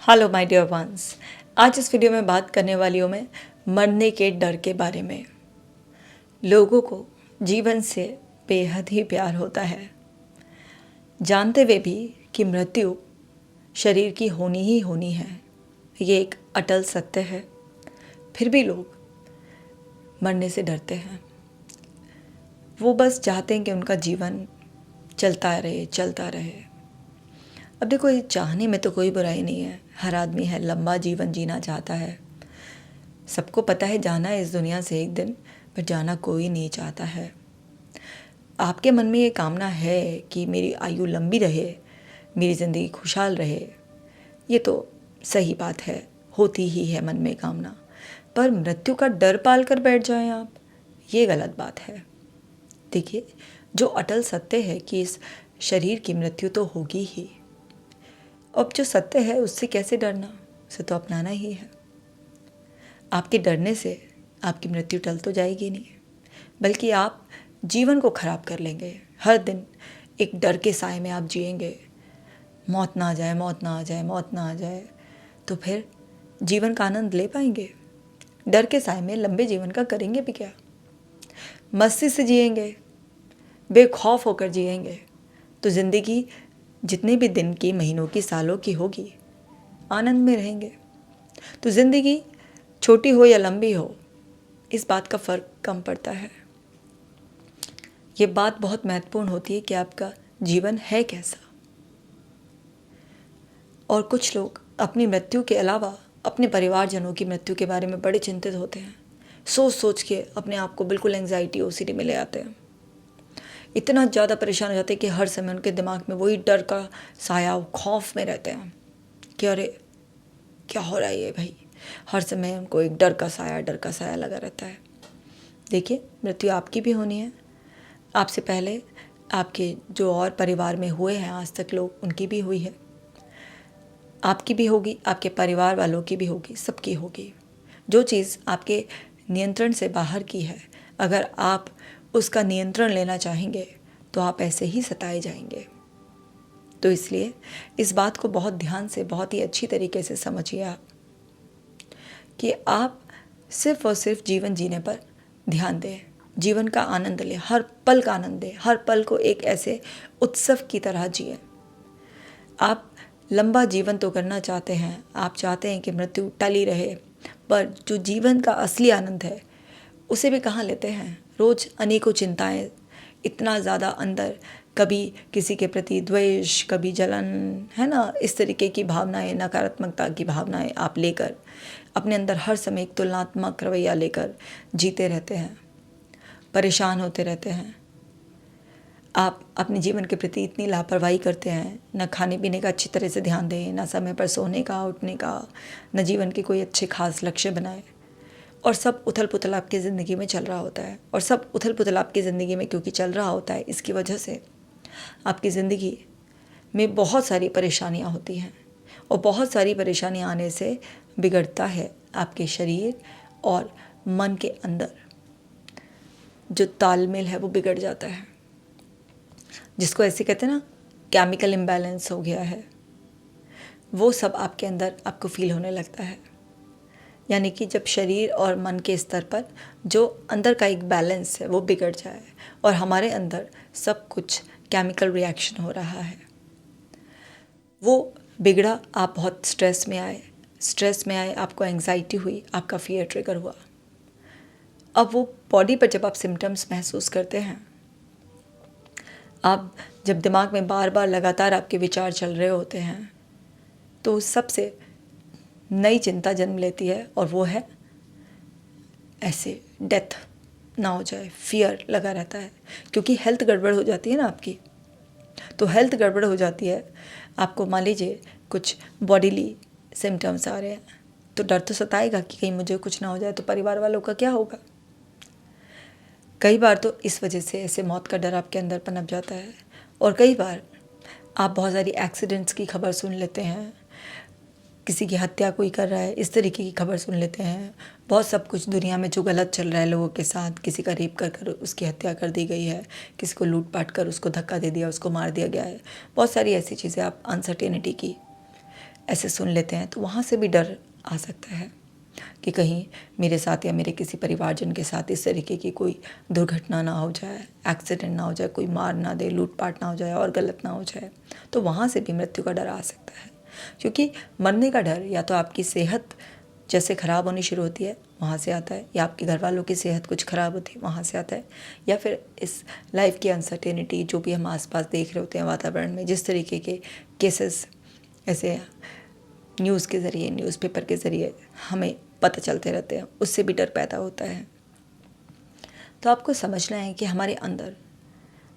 Hello my dear ones. आज इस video में बात करने वाली हूँ मैं मरने के डर के बारे में। लोगों को जीवन से बेहद ही प्यार होता है, जानते हुए भी कि मृत्यु शरीर की होनी ही होनी है। ये एक अटल सत्य है, फिर भी लोग मरने से डरते हैं। वो बस चाहते हैं कि उनका जीवन चलता रहे। अब देखो, ये चाहने में तो कोई बुराई नहीं है। हर आदमी है लंबा जीवन जीना चाहता है। सबको पता है जाना है इस दुनिया से एक दिन, पर जाना कोई नहीं चाहता है। आपके मन में ये कामना है कि मेरी आयु लंबी रहे, मेरी ज़िंदगी खुशहाल रहे, ये तो सही बात है, होती ही है मन में कामना। पर मृत्यु का डर पाल कर बैठ जाएं आप, ये गलत बात है। देखिए, जो अटल सत्य है कि इस शरीर की मृत्यु तो होगी ही। अब जो सत्य है उससे कैसे डरना, उसे तो अपनाना ही है। आपके डरने से आपकी मृत्यु टल तो जाएगी नहीं, बल्कि आप जीवन को खराब कर लेंगे। हर दिन एक डर के साए में आप जिएंगे, मौत ना आ जाए, मौत ना आ जाए, मौत ना आ जाए, तो फिर जीवन का आनंद ले पाएंगे? डर के साए में लंबे जीवन का करेंगे भी क्या? मस्ती से जिएंगे, बेखौफ होकर जिएंगे, तो ज़िंदगी जितने भी दिन की, महीनों की, सालों की होगी, आनंद में रहेंगे। तो ज़िंदगी छोटी हो या लंबी हो, इस बात का फ़र्क कम पड़ता है। ये बात बहुत महत्वपूर्ण होती है कि आपका जीवन है कैसा। और कुछ लोग अपनी मृत्यु के अलावा अपने परिवारजनों की मृत्यु के बारे में बड़े चिंतित होते हैं। सोच सोच के अपने आप को बिल्कुल एंग्जाइटी ओसीडी में ले आते हैं। इतना ज़्यादा परेशान हो जाते हैं कि हर समय उनके दिमाग में वही डर का साया, खौफ में रहते हैं कि अरे क्या हो रहा है ये भाई। हर समय उनको एक डर का साया लगा रहता है। देखिए, मृत्यु आपकी भी होनी है। आपसे पहले आपके जो और परिवार में हुए हैं आज तक लोग, उनकी भी हुई है, आपकी भी होगी, आपके परिवार वालों की भी होगी, सबकी होगी। जो चीज़ आपके नियंत्रण से बाहर की है, अगर आप उसका नियंत्रण लेना चाहेंगे तो आप ऐसे ही सताए जाएंगे। तो इसलिए इस बात को बहुत ध्यान से, बहुत ही अच्छी तरीके से समझिए आप कि आप सिर्फ और सिर्फ जीवन जीने पर ध्यान दें, जीवन का आनंद लें, हर पल का आनंद लें, हर पल को एक ऐसे उत्सव की तरह जिए। आप लंबा जीवन तो करना चाहते हैं, आप चाहते हैं कि मृत्यु टली रहे, पर जो जीवन का असली आनंद है उसे भी कहाँ लेते हैं? रोज़ अनेकों चिंताएं, इतना ज़्यादा अंदर, कभी किसी के प्रति द्वेष, कभी जलन, है ना, इस तरीके की भावनाएं, नकारात्मकता की भावनाएं आप लेकर अपने अंदर हर समय एक तुलनात्मक रवैया लेकर जीते रहते हैं, परेशान होते रहते हैं। आप अपने जीवन के प्रति इतनी लापरवाही करते हैं, न खाने पीने का अच्छी तरह से ध्यान दें, न समय पर सोने का, उठने का, न जीवन के कोई अच्छे खास लक्ष्य बनाए, और सब उथल पुथल आपकी ज़िंदगी में चल रहा होता है। और सब उथल पुथल आपकी ज़िंदगी में क्योंकि चल रहा होता है, इसकी वजह से आपकी ज़िंदगी में बहुत सारी परेशानियाँ होती हैं, और बहुत सारी परेशानियाँ आने से बिगड़ता है आपके शरीर और मन के अंदर जो तालमेल है वो बिगड़ जाता है, जिसको ऐसे कहते हैं ना, केमिकल इम्बैलेंस हो गया है, वो सब आपके अंदर आपको फील होने लगता है। यानी कि जब शरीर और मन के स्तर पर जो अंदर का एक बैलेंस है वो बिगड़ जाए, और हमारे अंदर सब कुछ केमिकल रिएक्शन हो रहा है, वो बिगड़ा, आप बहुत स्ट्रेस में आए, आपको एंग्जाइटी हुई, आपका फियर ट्रिगर हुआ। अब वो बॉडी पर जब आप सिम्टम्स महसूस करते हैं, आप जब दिमाग में बार बार लगातार आपके विचार चल रहे होते हैं, तो सबसे नई चिंता जन्म लेती है, और वो है ऐसे डेथ ना हो जाए, फियर लगा रहता है। क्योंकि हेल्थ गड़बड़ हो जाती है ना आपकी, तो हेल्थ गड़बड़ हो जाती है, आपको मान लीजिए कुछ बॉडीली सिम्टम्स आ रहे हैं, तो डर तो सताएगा कि कहीं मुझे कुछ ना हो जाए तो परिवार वालों का क्या होगा। कई बार तो इस वजह से ऐसे मौत का डर आपके अंदर पनप जाता है, और कई बार आप बहुत सारी एक्सीडेंट्स की खबर सुन लेते हैं, किसी की हत्या कोई कर रहा है, इस तरीके की खबर सुन लेते हैं। बहुत सब कुछ दुनिया में जो गलत चल रहा है लोगों के साथ, किसी का रेप कर उसकी हत्या कर दी गई है, किसी को लूट पाट कर उसको धक्का दे दिया, उसको मार दिया गया है, बहुत सारी ऐसी चीज़ें आप अनसर्टेनिटी की ऐसे सुन लेते हैं तो वहाँ से भी डर आ सकता है कि कहीं मेरे साथ या मेरे किसी परिवारजन के साथ इस तरीके की कोई दुर्घटना ना हो जाए, एक्सीडेंट ना हो जाए, कोई मार ना दे, लूटपाट ना हो जाए और गलत ना हो जाए। तो वहाँ से भी मृत्यु का डर आ सकता है, क्योंकि मरने का डर या तो आपकी सेहत जैसे ख़राब होनी शुरू होती है वहाँ से आता है, या आपके घर वालों की सेहत कुछ ख़राब होती है वहाँ से आता है, या फिर इस लाइफ की अनसर्टेनिटी जो भी हम आसपास देख रहे होते हैं वातावरण में, जिस तरीके के केसेस ऐसे न्यूज़ के ज़रिए, न्यूज़पेपर के ज़रिए हमें पता चलते रहते हैं, उससे भी डर पैदा होता है। तो आपको समझना है कि हमारे अंदर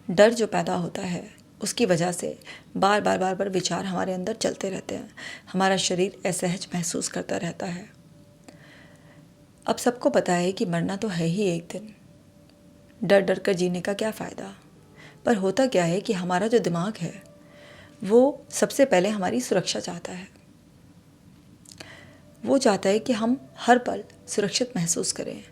डर जो पैदा होता है उसकी वजह से बार बार विचार हमारे अंदर चलते रहते हैं, हमारा शरीर असहज महसूस करता रहता है। अब सबको पता है कि मरना तो है ही एक दिन, डर डर कर जीने का क्या फ़ायदा। पर होता क्या है कि हमारा जो दिमाग है वो सबसे पहले हमारी सुरक्षा चाहता है। वो चाहता है कि हम हर पल सुरक्षित महसूस करें।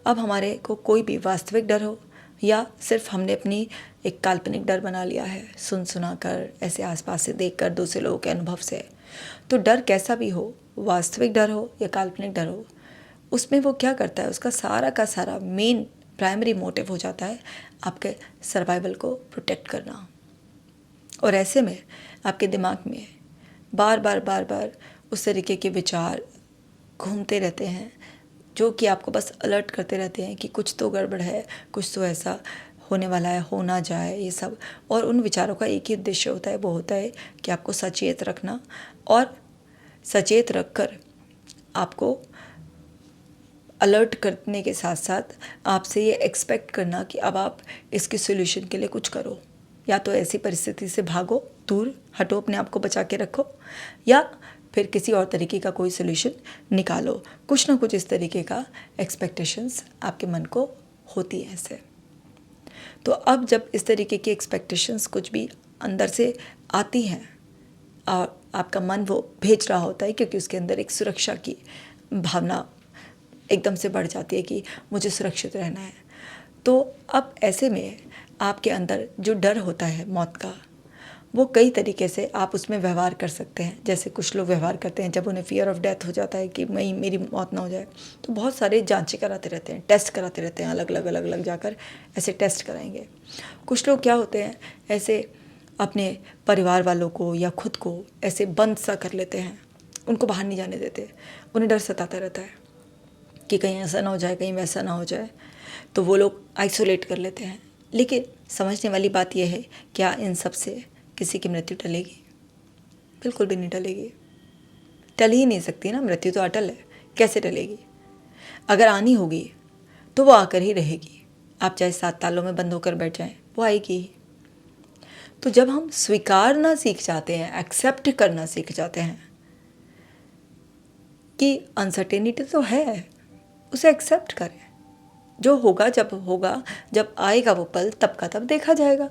अब हमारे को कोई भी वास्तविक डर हो या सिर्फ हमने अपनी एक काल्पनिक डर बना लिया है सुन सुना कर, ऐसे आसपास से देखकर, दूसरे लोगों के अनुभव से, तो डर कैसा भी हो, वास्तविक डर हो या काल्पनिक डर हो, उसमें वो क्या करता है, उसका सारा का सारा मेन प्राइमरी मोटिव हो जाता है आपके सर्वाइवल को प्रोटेक्ट करना। और ऐसे में आपके दिमाग में बार बार उस तरीके के विचार घूमते रहते हैं जो कि आपको बस अलर्ट करते रहते हैं कि कुछ तो गड़बड़ है, कुछ तो ऐसा होने वाला है, हो ना जाए ये सब। और उन विचारों का एक ही उद्देश्य होता है, वो होता है कि आपको सचेत रखना, और सचेत रखकर आपको अलर्ट करने के साथ साथ आपसे ये एक्सपेक्ट करना कि अब आप इसके सॉल्यूशन के लिए कुछ करो। या तो ऐसी परिस्थिति से भागो, दूर हटो, अपने आप को बचा के रखो, या फिर किसी और तरीके का कोई सॉल्यूशन निकालो। कुछ ना कुछ इस तरीके का एक्सपेक्टेशंस आपके मन को होती है ऐसे। तो अब जब इस तरीके की एक्सपेक्टेशंस कुछ भी अंदर से आती हैं और आपका मन वो भेज रहा होता है, क्योंकि उसके अंदर एक सुरक्षा की भावना एकदम से बढ़ जाती है कि मुझे सुरक्षित रहना है। तो अब ऐसे में आपके अंदर जो डर होता है मौत का, वो कई तरीके से आप उसमें व्यवहार कर सकते हैं। जैसे कुछ लोग व्यवहार करते हैं जब उन्हें फियर ऑफ डेथ हो जाता है कि मेरी मौत ना हो जाए, तो बहुत सारे जांचें कराते रहते हैं, टेस्ट कराते रहते हैं, अलग अलग जाकर ऐसे टेस्ट कराएंगे। कुछ लोग क्या होते हैं, ऐसे अपने परिवार वालों को या खुद को ऐसे बंद सा कर लेते हैं, उनको बाहर नहीं जाने देते, उन्हें डर सताता रहता है कि कहीं ऐसा ना हो जाए, कहीं वैसा ना हो जाए, तो वो लोग आइसोलेट कर लेते हैं। लेकिन समझने वाली बात यह है, क्या इन सब से किसी की मृत्यु टलेगी? बिल्कुल भी नहीं टलेगी, टल ही नहीं सकती ना, मृत्यु तो अटल है, कैसे टलेगी? अगर आनी होगी तो वो आकर ही रहेगी, आप चाहे 7 तालों में बंद होकर बैठ जाएं, वो आएगी ही। तो जब हम स्वीकारना सीख जाते हैं, एक्सेप्ट करना सीख जाते हैं कि अनसर्टेनिटी तो है, उसे एक्सेप्ट करें, जो होगा जब आएगा वो पल, तब का तब देखा जाएगा,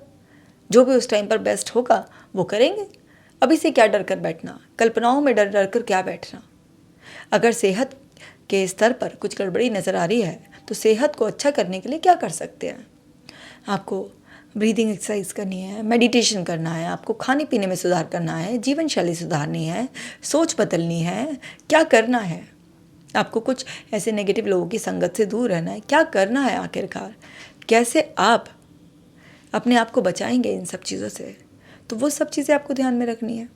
जो भी उस टाइम पर बेस्ट होगा वो करेंगे। अभी से क्या डर कर बैठना, कल्पनाओं में डर डर कर क्या बैठना। अगर सेहत के स्तर पर कुछ गड़बड़ी नज़र आ रही है तो सेहत को अच्छा करने के लिए क्या कर सकते हैं? आपको ब्रीदिंग एक्सरसाइज करनी है, मेडिटेशन करना है, आपको खाने पीने में सुधार करना है, जीवन शैली सुधारनी है, सोच बदलनी है, क्या करना है? आपको कुछ ऐसे नेगेटिव लोगों की संगत से दूर रहना है, क्या करना है आखिरकार? कैसे आप अपने आप को बचाएंगे इन सब चीज़ों से? तो वो सब चीज़ें आपको ध्यान में रखनी है।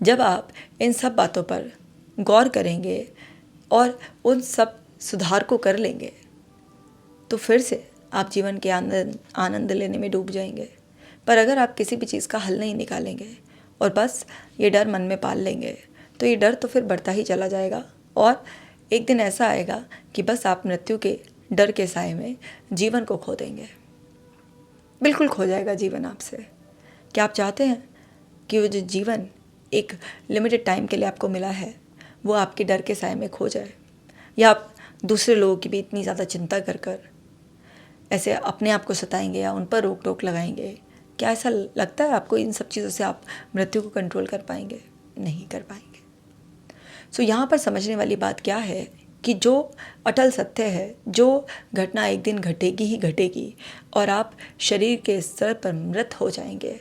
जब आप इन सब बातों पर गौर करेंगे और उन सब सुधार को कर लेंगे तो फिर से आप जीवन के आनंद लेने में डूब जाएंगे। पर अगर आप किसी भी चीज़ का हल नहीं निकालेंगे और बस ये डर मन में पाल लेंगे तो ये डर तो फिर बढ़ता ही चला जाएगा, और एक दिन ऐसा आएगा कि बस आप मृत्यु के डर के साए में जीवन को खो देंगे। बिल्कुल खो जाएगा जीवन आपसे। क्या आप चाहते हैं कि वो जो जीवन एक लिमिटेड टाइम के लिए आपको मिला है वो आपके डर के साए में खो जाए, या आप दूसरे लोगों की भी इतनी ज़्यादा चिंता कर कर ऐसे अपने आप को सताएंगे या उन पर रोक टोक लगाएंगे? क्या ऐसा लगता है आपको इन सब चीज़ों से आप मृत्यु को कंट्रोल कर पाएंगे? नहीं कर पाएंगे। सो यहाँ पर समझने वाली बात क्या है कि जो अटल सत्य है, जो घटना एक दिन घटेगी ही घटेगी, और आप शरीर के स्तर पर मृत हो जाएंगे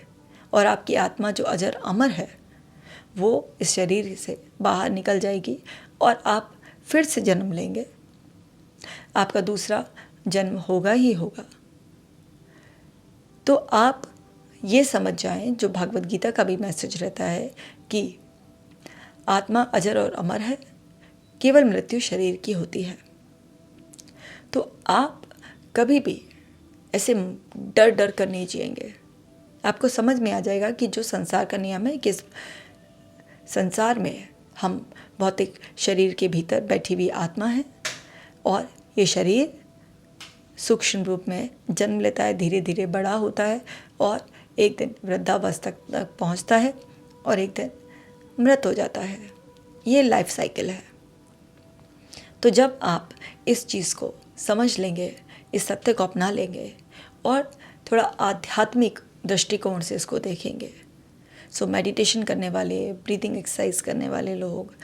और आपकी आत्मा जो अजर अमर है वो इस शरीर से बाहर निकल जाएगी और आप फिर से जन्म लेंगे। आपका दूसरा जन्म होगा ही होगा। तो आप ये समझ जाएं, जो भागवत गीता का भी मैसेज रहता है कि आत्मा अजर और अमर है, केवल मृत्यु शरीर की होती है। तो आप कभी भी ऐसे डर डर कर नहीं जिएंगे। आपको समझ में आ जाएगा कि जो संसार का नियम है कि इस संसार में हम भौतिक शरीर के भीतर बैठी हुई आत्मा है और ये शरीर सूक्ष्म रूप में जन्म लेता है, धीरे धीरे बड़ा होता है और एक दिन वृद्धावस्था तक पहुंचता है और एक दिन मृत हो जाता है। ये लाइफ साइकिल है। तो जब आप इस चीज़ को समझ लेंगे, इस सत्य को अपना लेंगे और थोड़ा आध्यात्मिक दृष्टिकोण से इसको देखेंगे, सो मेडिटेशन करने वाले, ब्रीदिंग एक्सरसाइज करने वाले लोग,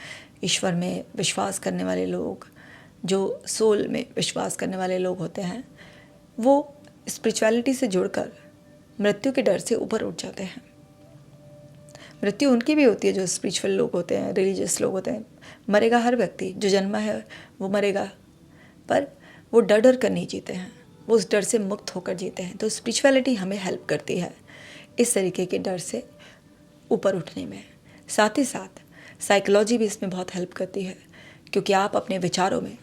ईश्वर में विश्वास करने वाले लोग, जो सोल में विश्वास करने वाले लोग होते हैं, वो स्पिरिचुअलिटी से जुड़कर मृत्यु के डर से ऊपर उठ जाते हैं। मृत्यु उनकी भी होती है जो स्पिरिचुअल लोग होते हैं, रिलीजियस लोग होते हैं। मरेगा हर व्यक्ति, जो जन्मा है वो मरेगा, पर वो डर डर कर नहीं जीते हैं, वो उस डर से मुक्त होकर जीते हैं। तो स्पिरिचुअलिटी हमें हेल्प करती है इस तरीके के डर से ऊपर उठने में। साथ ही साथ साइकोलॉजी भी इसमें बहुत हेल्प करती है, क्योंकि आप अपने विचारों में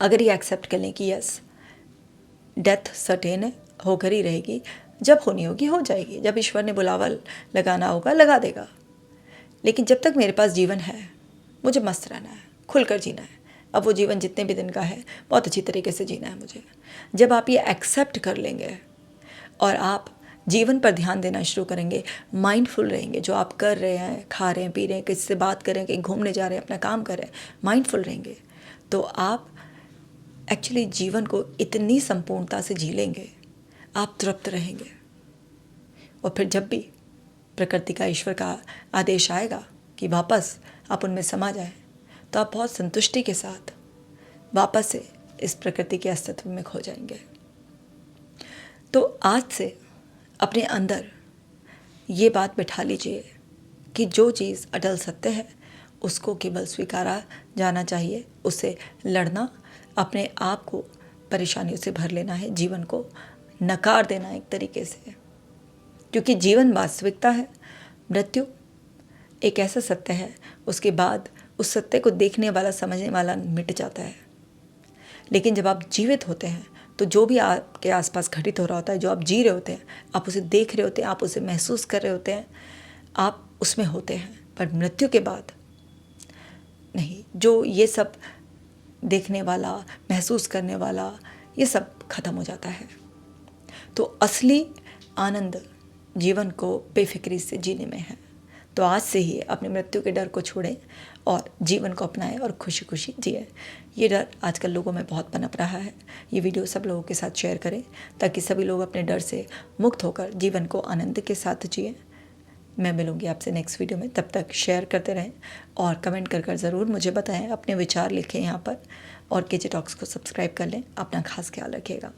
अगर ये एक्सेप्ट कर लें कि यस, डेथ सर्टेन है, होकर ही रहेगी, जब होनी होगी हो जाएगी, जब ईश्वर ने बुलावा लगाना होगा लगा देगा, लेकिन जब तक मेरे पास जीवन है मुझे मस्त रहना है, खुलकर जीना है। अब वो जीवन जितने भी दिन का है बहुत अच्छी तरीके से जीना है मुझे। जब आप ये एक्सेप्ट कर लेंगे और आप जीवन पर ध्यान देना शुरू करेंगे, माइंडफुल रहेंगे, जो आप कर रहे हैं, खा रहे हैं, पी रहे हैं, किसी से बात कर रहे हैं, कहीं घूमने जा रहे हैं, अपना काम कर रहे हैं, माइंडफुल रहेंगे, तो आप एक्चुअली जीवन को इतनी संपूर्णता से जी लेंगे, आप तृप्त रहेंगे। और फिर जब भी प्रकृति का, ईश्वर का आदेश आएगा कि वापस आप उनमें समा जाएं, तो आप बहुत संतुष्टि के साथ वापस से इस प्रकृति के अस्तित्व में खो जाएंगे। तो आज से अपने अंदर ये बात बिठा लीजिए कि जो चीज़ अटल सत्य है उसको केवल स्वीकारा जाना चाहिए, उससे लड़ना, अपने आप को परेशानियों से भर लेना है, जीवन को नकार देना एक तरीके से, क्योंकि जीवन वास्तविकता है, मृत्यु एक ऐसा सत्य है, उसके बाद उस सत्य को देखने वाला, समझने वाला मिट जाता है। लेकिन जब आप जीवित होते हैं तो जो भी आपके आसपास घटित हो रहा होता है, जो आप जी रहे होते हैं, आप उसे देख रहे होते हैं, आप उसे महसूस कर रहे होते हैं, आप उसमें होते हैं। पर मृत्यु के बाद नहीं, जो ये सब देखने वाला, महसूस करने वाला, ये सब खत्म हो जाता है। तो असली आनंद जीवन को बेफिक्री से जीने में है। तो आज से ही अपने मृत्यु के डर को छोड़ें और जीवन को अपनाएं और खुशी खुशी जिए। ये डर आजकल लोगों में बहुत पनप रहा है। ये वीडियो सब लोगों के साथ शेयर करें ताकि सभी लोग अपने डर से मुक्त होकर जीवन को आनंद के साथ जिए। मैं मिलूंगी आपसे नेक्स्ट वीडियो में, तब तक शेयर करते रहें और कमेंट कर ज़रूर मुझे बताएं, अपने विचार लिखें यहाँ पर, और केजे टॉक्स को सब्सक्राइब कर लें। अपना खास ख्याल रखिएगा।